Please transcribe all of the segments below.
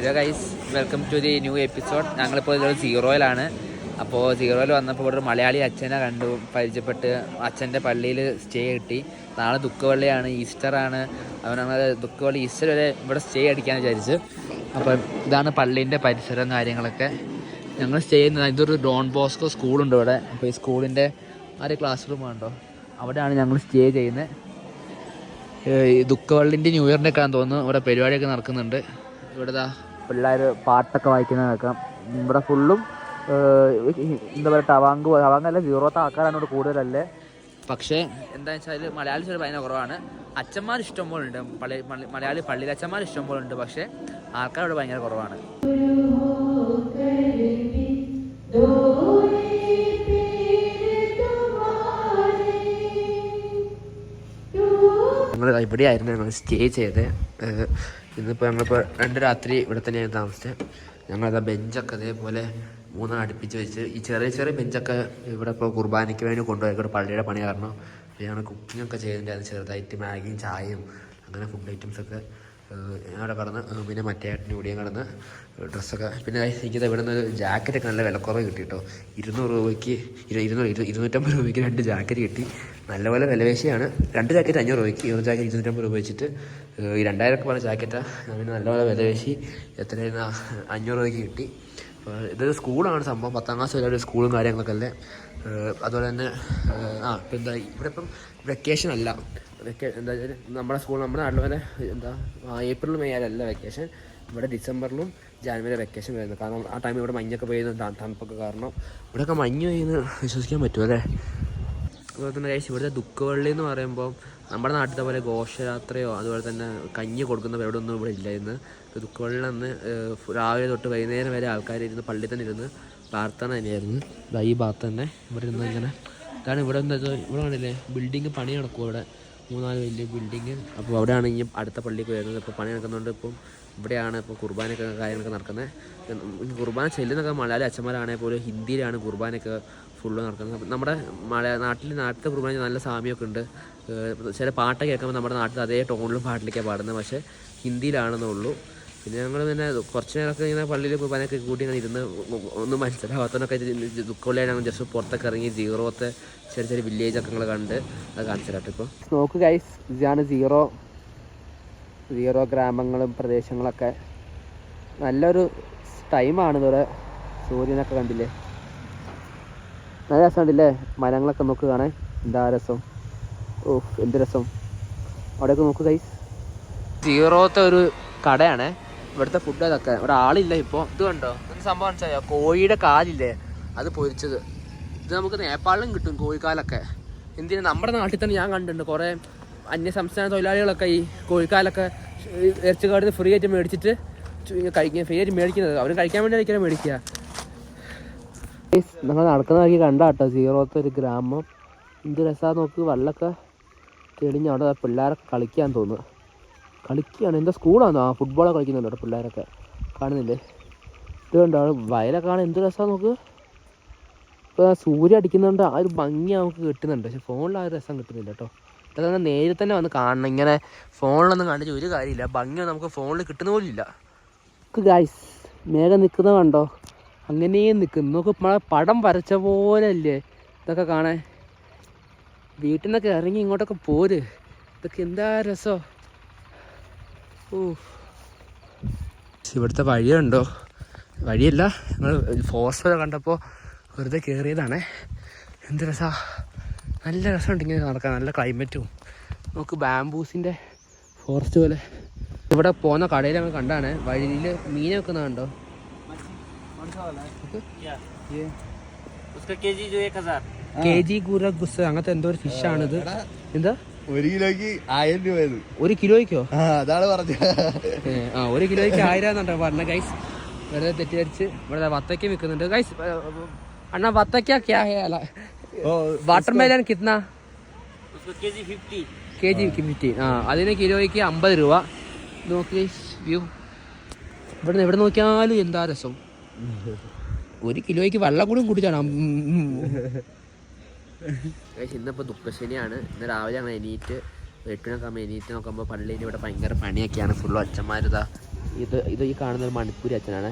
Hello guys, welcome to the new episode. ഞങ്ങളിപ്പോൾ ഇതൊരു സീറോയിലാണ്. അപ്പോൾ സീറോയിൽ വന്നപ്പോൾ ഇവിടെ ഒരു മലയാളി അച്ഛനെ കണ്ടു, പരിചയപ്പെട്ട് അച്ഛൻ്റെ പള്ളിയിൽ സ്റ്റേ കിട്ടി. നാളെ ദുഃഖവെള്ളിയാണ്, ഈസ്റ്ററാണ്. അപ്പോൾ ഞങ്ങൾ ദുഃഖവെള്ളി ഈസ്റ്റർ വരെ ഇവിടെ സ്റ്റേ അടിക്കാൻ വിചാരിച്ചു. അപ്പം ഇതാണ് പള്ളീൻ്റെ പരിസരം കാര്യങ്ങളൊക്കെ. ഞങ്ങൾ സ്റ്റേ ചെയ്യുന്നത് ഇതൊരു ഡോൺ ബോസ്കോ സ്കൂളുണ്ട് ഇവിടെ. അപ്പോൾ ഈ സ്കൂളിൻ്റെ ക്ലാസ് റൂം ഉണ്ടോ, അവിടെയാണ് ഞങ്ങൾ സ്റ്റേ ചെയ്യുന്നത്. ദുഃഖവെള്ളിൻ്റെ ന്യൂ ഇയറിൻ്റെ ഒക്കെ ആണെന്ന് തോന്നുന്നു ഇവിടെ പരിപാടിയൊക്കെ നടക്കുന്നുണ്ട്. ഇവിടെ പിള്ളേർ പാട്ടൊക്കെ വായിക്കുന്നത് കേൾക്കാം. ഇവിടെ ഫുള്ളും എന്താ പറയുക, ടവാങ്കല്ല, സീറോത്തെ ആൾക്കാരാണ് ഇവിടെ കൂടുതലല്ലേ. പക്ഷേ എന്താണെന്ന് വെച്ചാൽ മലയാളി ചില ഭയങ്കര കുറവാണ്. അച്ഛന്മാർ ഇഷ്ടം പോലെ ഉണ്ട്, മലയാളി പള്ളിയിൽ അച്ഛന്മാർ ഇഷ്ടം പോലെ ഉണ്ട്. പക്ഷേ ആൾക്കാർ ഇവിടെ ഭയങ്കര കുറവാണ്. ഞങ്ങൾ ഇവിടെയായിരുന്നു ഞങ്ങൾ സ്റ്റേ ചെയ്ത്. ഇന്നിപ്പോൾ ഞങ്ങളിപ്പോൾ 2 രാത്രി ഇവിടെ തന്നെയാണ് താമസിച്ചത്. ഞങ്ങളതാ ബെഞ്ചൊക്കെ അതേപോലെ 3 അടുപ്പിച്ച് വെച്ച്, ഈ ചെറിയ ചെറിയ ബെഞ്ചൊക്കെ ഇവിടെ ഇപ്പോൾ കുർബാനയ്ക്ക് വേണ്ടി കൊണ്ടുപോയി. ഇവിടെ പള്ളിയുടെ പണി കാരണം ഞങ്ങൾ കുക്കിങ്ങൊക്കെ ചെയ്യുന്നുണ്ടായിരുന്നു ചെറുതായിട്ട്. മാഗിയും ചായയും അങ്ങനെ ഫുഡ് ഐറ്റംസൊക്കെ അവിടെ കടന്ന്, പിന്നെ മറ്റേ ഏട്ടൻ്റെ കൂടിയും കടന്ന് ഡ്രസ്സൊക്കെ. പിന്നെ എനിക്കത് ഇവിടെ നിന്ന് ഒരു ജാക്കറ്റൊക്കെ നല്ല വിലക്കുറവ് കിട്ടി കേട്ടോ. 200 രൂപയ്ക്ക് 250 രൂപയ്ക്ക് 2 ജാക്കറ്റ് കിട്ടി. നല്ലപോലെ വിലവേശിയാണ്. 2 ജാക്കറ്റ് 500 രൂപയ്ക്ക്, 1 ജാക്കറ്റ് 250 രൂപ വെച്ചിട്ട് ഈ 2000 പറഞ്ഞ ജാക്കറ്റാണ്. പിന്നെ നല്ലപോലെ വിലവേശി എത്രയായിരുന്നു 500 രൂപയ്ക്ക് കിട്ടി. അപ്പോൾ ഇതൊരു സ്കൂളാണ് സംഭവം, 10ാം ക്ലാസ് വരെ ഒരു സ്കൂളും കാര്യങ്ങളൊക്കെ അല്ലേ. അതുപോലെ തന്നെ ഇപ്പം എന്താ ഇവിടെ ഇപ്പം വെക്കേഷൻ അല്ല. എന്താ വെച്ചാൽ നമ്മുടെ നാട്ടിൽ പോലെ എന്താ ഏപ്രിൽ മെയ് ആയാലല്ല വെക്കേഷൻ. ഇവിടെ ഡിസംബറിലും ജാനുവരി വെക്കേഷൻ വരുന്നത്. കാരണം ആ ടൈം ഇവിടെ മഞ്ഞൊക്കെ പെയ്യുന്ന തണുപ്പൊക്കെ കാരണം ഇവിടെയൊക്കെ മഞ്ഞ് പെയ്യുന്ന വിശ്വസിക്കാൻ പറ്റുമോ അല്ലേ. അതുപോലെ തന്നെ കഴിച്ച് ഇവിടുത്തെ ദുഃഖവെള്ളി എന്ന് പറയുമ്പോൾ നമ്മുടെ നാട്ടിലത്തെ പോലെ ഘോഷയാത്രയോ അതുപോലെ തന്നെ കഞ്ഞി കൊടുക്കുന്ന പരിപാടിയൊന്നും ഇവിടെ ഇല്ലായിരുന്നു. ദുഃഖവെള്ളി അന്ന് രാവിലെ തൊട്ട് വൈകുന്നേരം വരെ ആൾക്കാർ ഇരുന്ന് പള്ളിയിൽ തന്നെ ഇരുന്ന് പ്രാർത്ഥന തന്നെയായിരുന്നു. ഈ ഭാഗത്ത് തന്നെ ഇവിടെ ഇരുന്ന് ഇങ്ങനെ ഇതാണ്. ഇവിടെ എന്താ ഇവിടെ കാണില്ലേ, ബിൽഡിങ് പണി നടക്കും. ഇവിടെ 3-4 വലിയ ബിൽഡിങ്. അപ്പോൾ അവിടെയാണ് ഇനി അടുത്ത പള്ളിക്ക് വരുന്നത്. ഇപ്പോൾ പണി നടക്കുന്നുണ്ട്. ഇപ്പം ഇവിടെയാണ് ഇപ്പോൾ കുർബാനയൊക്കെ കാര്യങ്ങളൊക്കെ നടക്കുന്നത്. കുർബാന ചെല്ലുന്നൊക്കെ മലയാളി അച്ഛന്മാരാണെങ്കിൽ പോലും ഹിന്ദിയിലാണ് കുർബാനയൊക്കെ ഫുള്ള് നടക്കുന്നത്. നമ്മുടെ നാട്ടിലത്തെ കുർബാന നല്ല സാമ്യമൊക്കെ ഉണ്ട്. ചില പാട്ടൊക്കെ കേൾക്കുമ്പോൾ നമ്മുടെ നാട്ടിൽ അതേ ടോണിലും പാട്ടിലേക്കാണ് പാടുന്നത്, പക്ഷേ ഹിന്ദിയിലാണെന്നേ ഉള്ളൂ. പിന്നെ ഞങ്ങൾ പിന്നെ കുറച്ച് നേരമൊക്കെ ഇങ്ങനെ പള്ളിയിൽ കുർബാനയൊക്കെ കൂട്ടി ഇങ്ങനെ ഇരുന്ന് ഒന്നും മനസ്സിലാവാത്തവനൊക്കെ ദുഃഖമുള്ള ഞങ്ങൾ ജസ്റ്റ് പുറത്തൊക്കെ ഇറങ്ങി സീറോത്തെ ചെറിയ ചെറിയ വില്ലേജൊക്കെ ഞങ്ങൾ കണ്ട് അത് കാണിച്ചു തരാം. ഇപ്പോൾ നോക്ക് ഗൈസ്, ഇതാണ് സീറോ ഗ്രാമങ്ങളും പ്രദേശങ്ങളൊക്കെ. നല്ലൊരു ടൈമാണ് ഇതുവരെ. സൂര്യനൊക്കെ കണ്ടില്ലേ, നല്ല രസമുണ്ടല്ലേ. മരങ്ങളൊക്കെ നോക്ക് കാണാൻ എന്താ രസം. എന്ത് രസം. അവിടെയൊക്കെ നോക്ക് ഗൈസ്. സീറോത്തെ ഒരു കടയാണ്. ഇവിടുത്തെ ഫുഡ് അതൊക്കെ. ഇവിടെ ആളില്ല ഇപ്പോൾ. ഇത് കണ്ടോ, എന്ത് സംഭവം വെച്ചാൽ കോഴിയുടെ കാലില്ലേ അത് പൊരിച്ചത്. ഇത് നമുക്ക് നേപ്പാളിലും കിട്ടും കോഴിക്കാലൊക്കെ. എന്തിനാ നമ്മുടെ നാട്ടിൽ തന്നെ ഞാൻ കണ്ടിട്ടുണ്ട് കുറേ അന്യസംസ്ഥാന തൊഴിലാളികളൊക്കെ ഈ കോഴിക്കാലൊക്കെ ഇറച്ചിക്കാടിന് ഫ്രീ ആയിട്ട് മേടിച്ചിട്ട് കഴിക്കാൻ, ഫ്രീ ആയിട്ട് മേടിക്കുന്നത്. അവർ കഴിക്കാൻ വേണ്ടി ആയിരിക്കും മേടിക്കുക. നമ്മൾ നടക്കുന്ന വഴിക്ക് കണ്ടാട്ടോ സീറോത്തെ ഒരു ഗ്രാമം. എന്ത് രസമാണ് നോക്ക്. വെള്ളമൊക്കെ തെളിഞ്ഞ് അവിടെ പിള്ളേരൊക്കെ കളിക്കാൻ തോന്നുക. കളിക്കുകയാണ്. എന്താ സ്കൂളാണോ? ഫുട്ബോളൊക്കെ കളിക്കുന്നുണ്ട് അവിടെ പിള്ളേരൊക്കെ, കാണുന്നില്ലേ. ഇത് കണ്ടോ വയലൊക്കെ കാണാൻ എന്ത് രസമാണ് നോക്ക്. ഇപ്പോൾ സൂര്യ അടിക്കുന്നുണ്ട്, ആ ഒരു ഭംഗി നമുക്ക് കിട്ടുന്നുണ്ട്. പക്ഷെ ഫോണിൽ ആ ഒരു രസം കിട്ടുന്നില്ല കേട്ടോ. അതൊക്കെ നേരിൽ തന്നെ വന്ന് കാണണം. ഇങ്ങനെ ഫോണിലൊന്നും കണ്ടിട്ട് ഒരു കാര്യമില്ല. ഭംഗി നമുക്ക് ഫോണിൽ കിട്ടുന്ന പോലും ഇല്ല. ഗായ്സ്, മേഘം നിൽക്കുന്നത് കണ്ടോ, അങ്ങനെയും നിൽക്കുന്നു. നോക്ക്, പടം വരച്ച പോലെ അല്ലേ ഇതൊക്കെ കാണാൻ. വീട്ടിൽ നിന്നൊക്കെ ഇറങ്ങി ഇങ്ങോട്ടൊക്കെ പോര്. ഇതൊക്കെ എന്താ രസോ. ഇവിടുത്തെ വഴിയുണ്ടോ? വഴിയല്ല, ഞങ്ങൾ ഫോറസ്റ്റ് കണ്ടപ്പോൾ വെറുതെ കയറിയതാണേ. എന്ത് രസമാണ്, നല്ല രസമുണ്ട് ഇങ്ങനെ നടക്കാൻ. നല്ല ക്ലൈമറ്റും. നമുക്ക് ബാംബൂസിൻ്റെ ഫോറസ്റ്റ് പോലെ. ഇവിടെ പോകുന്ന കടയിൽ ഞങ്ങൾ കണ്ടാണ് വഴിയിൽ മീനെ വെക്കുന്നത് കണ്ടോ. KG കൂര ഗുസ്സ അങ്ങനത്തെ എന്തോ ഒരു ഫിഷാണിത്. എന്താ 1 കിലോയ്ക്ക് 1000 രൂപ. 1 കിലോയ്ക്കോ? അതാണ് പറഞ്ഞത്. 1 കിലോയ്ക്ക് 1000 എന്നാണ് പറഞ്ഞത് ഗൈസ്. വെറുതെ തെറ്റിദ്ധരിച്ച്. ഇവിടെ വത്തക്ക വിൽക്കുന്നുണ്ട് ഗൈസ്. അണ്ണാ വത്തക്ക ക്യാ ഹേ? വാട്ടർമെലൻ കിतना? KG 50. അതിന് കിലോയ്ക്ക് 50 രൂപ. നോക്കി വ്യൂ. ഇവിടെ എവിടെ നോക്കിയാലും എന്താ രസം. 1 കിലോയ്ക്ക് വെള്ളം കൂടി കുടിച്ചാണ്. ഇന്നിപ്പോൾ ദുഃഖശനിയാണ്. ഇന്ന് രാവിലെ ഞങ്ങൾ എണീറ്റ് 8 മണിയൊക്കെ എണീറ്റ് നോക്കുമ്പോൾ പള്ളിയിൽ ഇവിടെ ഭയങ്കര പണിയൊക്കെയാണ്. ഫുള്ളും അച്ഛന്മാരിതാ ഇത് ഈ കാണുന്ന ഒരു മണിപ്പൂരി അച്ഛനാണ്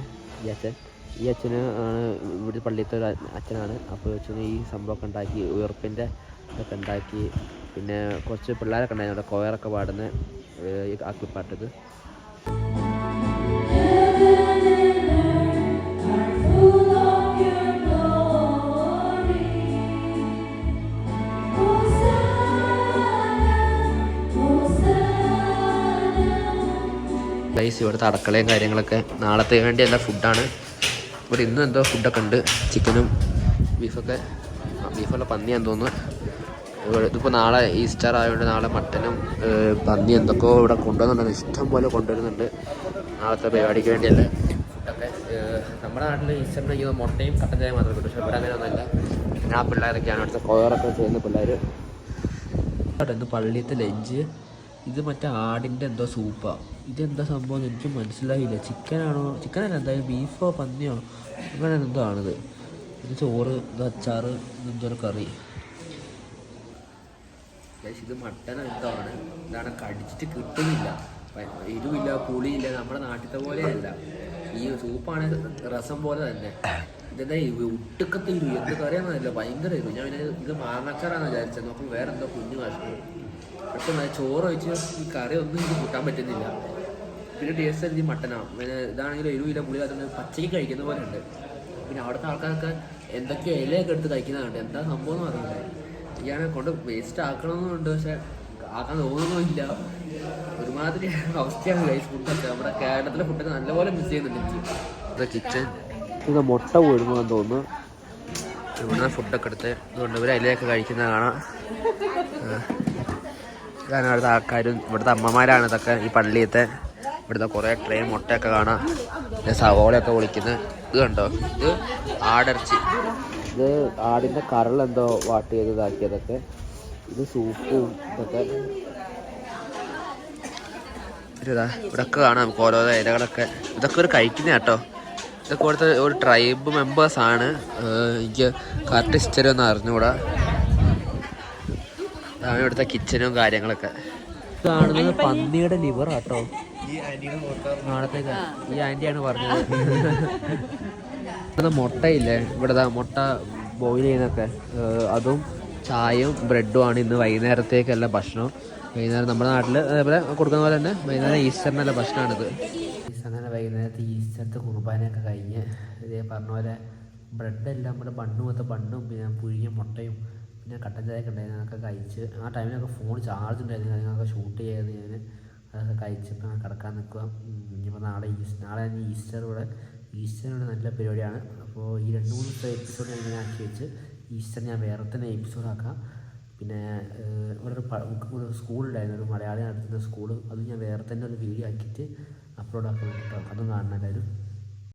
ഈ അച്ഛന് ആണ് ഇവിടെ പള്ളിയിലത്തെ ഒരു അച്ഛനാണ്. അപ്പോൾ അച്ഛന് ഈ സംഭവമൊക്കെ ഉണ്ടാക്കി, ഉയർപ്പിൻ്റെ ഇതൊക്കെ ഉണ്ടാക്കി. പിന്നെ കുറച്ച് പിള്ളേരൊക്കെ ഉണ്ടായിരുന്നു അവിടെ, കൊയറൊക്കെ പാടുന്ന ഈ ആക്കിപ്പാട്ടത്. ഇവിടുത്തെ അടുക്കളയും കാര്യങ്ങളൊക്കെ നാളത്തെ വേണ്ടി എല്ലാ ഫുഡാണ്. ഇവിടെ ഇന്നും എന്തോ ഫുഡൊക്കെ ഉണ്ട്, ചിക്കനും ബീഫൊക്കെ. ബീഫുള്ള പന്നിയാന്ന് തോന്നുന്നു. ഇതിപ്പോൾ നാളെ ഈസ്റ്റർ ആയതുകൊണ്ട് നാളെ മട്ടനും പന്നി എന്തൊക്കെയോ ഇവിടെ കൊണ്ടുവന്നുണ്ട്, ഇഷ്ടം പോലെ കൊണ്ടുവരുന്നുണ്ട് നാളത്തെ പരിപാടിക്ക് വേണ്ടിയല്ലേ ഫുഡൊക്കെ. നമ്മുടെ നാട്ടിൽ ഈസ്റ്ററിന് ഈ മുട്ടയും കട്ടൻ ചായ മാത്രമേ കിട്ടും, പക്ഷേ ഇവിടെ അങ്ങനെ ഒന്നുമില്ല. പിന്നെ ആ പിള്ളേരൊക്കെയാണ് ഇവിടുത്തെ കൊയറൊക്കെ ചെയ്യുന്ന പിള്ളേർ. ഇന്ന് പള്ളിയത്തെ ലഞ്ച്. ഇത് മറ്റേ ആടിൻ്റെ എന്തോ സൂപ്പാണ്. ഇതെന്താ സംഭവം എനിക്ക് മനസ്സിലായില്ല. ചിക്കനാണോ? ചിക്കനല്ല, എന്തായാലും ബീഫോ പന്നിയോ അങ്ങനെ എന്തോ ആണിത്. ഇത് ചോറ്, ഇത് അച്ചാറ്, ഇതെന്തോ ഒരു കറി. ഇത് മട്ടൻ എന്തോ ആണ്. ഇതാണ് കടിച്ചിട്ട് കിട്ടുന്നില്ല, എരിവില്ല പുളിയില്ല, നമ്മുടെ നാട്ടിലത്തെ പോലെയല്ല. ഈ സൂപ്പാണ് രസം പോലെ തന്നെ. ഇതെന്താ ഒട്ടുക്കത്തെ എരിവ്, എന്ത് കറിയാണെന്നല്ല, ഭയങ്കര എരിവ്. ഞാൻ പിന്നെ ഇത് മാങ്ങാച്ചാറാന്ന് വിചാരിച്ചത്, നോക്കും വേറെ എന്തോ കുഞ്ഞു കാശ്മീർ. പക്ഷെ ചോറ് വെച്ച് ഈ കറി ഒന്നും എനിക്ക് കൂട്ടാൻ പറ്റുന്നില്ല. പിന്നെ ടേസ്റ്റ് അല്ല ഈ മട്ടനാണ്. പിന്നെ ഇതാണെങ്കിൽ എരിവില്ല പുളി, അതുകൊണ്ട് പച്ചയ്ക്ക് കഴിക്കുന്ന പോലെ ഉണ്ട്. പിന്നെ അവിടുത്തെ ആൾക്കാരൊക്കെ എന്തൊക്കെയോ ഇലയൊക്കെ എടുത്ത് കഴിക്കുന്നതുണ്ട്, എന്താ സംഭവം എന്ന് അറിയില്ല. ഞാൻ കൊണ്ട് വേസ്റ്റ് ആക്കണമെന്നുണ്ട്, പക്ഷെ ആക്കാൻ തോന്നുന്നുമില്ല. ഒരുമാതിരി അവസ്ഥയാണ് ഗൈസ് ഫുഡൊക്കെ. നമ്മുടെ കേരളത്തിലെ ഫുഡൊക്കെ നല്ലപോലെ മിസ് ചെയ്യുന്നുണ്ട് എനിക്ക്. കിച്ചൺ ഇത് മുട്ട പോയിരുന്നെന്ന് തോന്നുന്നു. ഇവിടുന്ന് ഫുഡൊക്കെ എടുത്ത് ഇതുകൊണ്ട് ഇവർ ഇലയൊക്കെ കഴിക്കുന്നത് കാണാം. ഇതാണ് ഇവിടുത്തെ ആൾക്കാരും ഇവിടുത്തെ അമ്മമാരാണ് ഇതൊക്കെ. ഈ പള്ളിയത്തെ ഇവിടുത്തെ കുറേ ട്രെയിൻ മുട്ടയൊക്കെ കാണാം, സവോളയൊക്കെ പൊളിക്കുന്നത്. ഇത് കണ്ടോ, ഇത് ആടിറച്ചി. ഇത് ആടിൻ്റെ കരളെന്തോ വാട്ട് ചെയ്ത് ഇതാക്കിയതൊക്കെ. ഇത് സൂപ്പും ഇതൊക്കെ. ഇവിടെയൊക്കെ കാണാം നമുക്ക് ഓരോരോ ഇലകളൊക്കെ. ഇതൊക്കെ ഒരു കഴിക്കുന്ന കേട്ടോ. ഇതൊക്കെ ഇവിടുത്തെ ഒരു ട്രൈബ് മെമ്പേഴ്സാണ്. എനിക്ക് കറക്റ്റ് ഹിസ്റ്ററി ഒന്നും അറിഞ്ഞുകൂടാ. അതാണ് ഇവിടുത്തെ കിച്ചനും കാര്യങ്ങളൊക്കെ. കാണുന്നത് പന്നിയുടെ ലിവർ കേട്ടോ. നാളത്തേക്ക് ഈ ആൻറ്റിയാണ് പറഞ്ഞത്. ഇവിടെ മുട്ടയില്ലേ, ഇവിടെ മുട്ട ബോയിൽ ചെയ്യുന്നതൊക്കെ, അതും ചായയും ബ്രെഡും ആണ് ഇന്ന് വൈകുന്നേരത്തേക്കല്ല ഭക്ഷണം. വൈകുന്നേരം നമ്മുടെ നാട്ടിൽ അതേപോലെ കൊടുക്കുന്ന പോലെ തന്നെ വൈകുന്നേരം ഈസ്റ്ററിനല്ല ഭക്ഷണമാണിത്. അങ്ങനെ വൈകുന്നേരത്തെ ഈസ്റ്ററിൻ്റെ കുർബാനയൊക്കെ കഴിഞ്ഞ് ഇതേ പറഞ്ഞ പോലെ ബ്രെഡെല്ലാം നമ്മുടെ ബണ്ണും പിന്നെ പുഴുങ്ങിയ മുട്ടയും പിന്നെ കട്ടൻ ചായയൊക്കെ ഉണ്ടായിരുന്നു, അതൊക്കെ കഴിച്ച്. ആ ടൈമിലൊക്കെ ഫോൺ ചാർജ് ഉണ്ടായിരുന്നു, കാര്യങ്ങളൊക്കെ ഷൂട്ട് ചെയ്ത് ഞാൻ അതൊക്കെ കഴിച്ചിട്ട് കിടക്കാൻ നിൽക്കുക. ഇനിയിപ്പോൾ നാളെ ഈസ്റ്റർ ഈസ്റ്ററിവിടെ നല്ല പരിപാടിയാണ്. അപ്പോൾ ഈ 2-3 എപ്പിസോഡ് ഞാൻ ഇങ്ങനെ ആക്കി വെച്ച് ഈസ്റ്റർ ഞാൻ വേറെ തന്നെ എപ്പിസോഡാക്കാം. പിന്നെ ഇവിടെ ഒരു സ്കൂളുണ്ടായിരുന്നു, ഒരു മലയാളി നടത്തുന്ന സ്കൂൾ, അത് ഞാൻ വേറെ തന്നെ ഒരു വീഡിയോ ആക്കിയിട്ട് അപ്ലോഡ് ആക്കാൻ കേട്ടോ. അതും കാണണം എല്ലാവരും.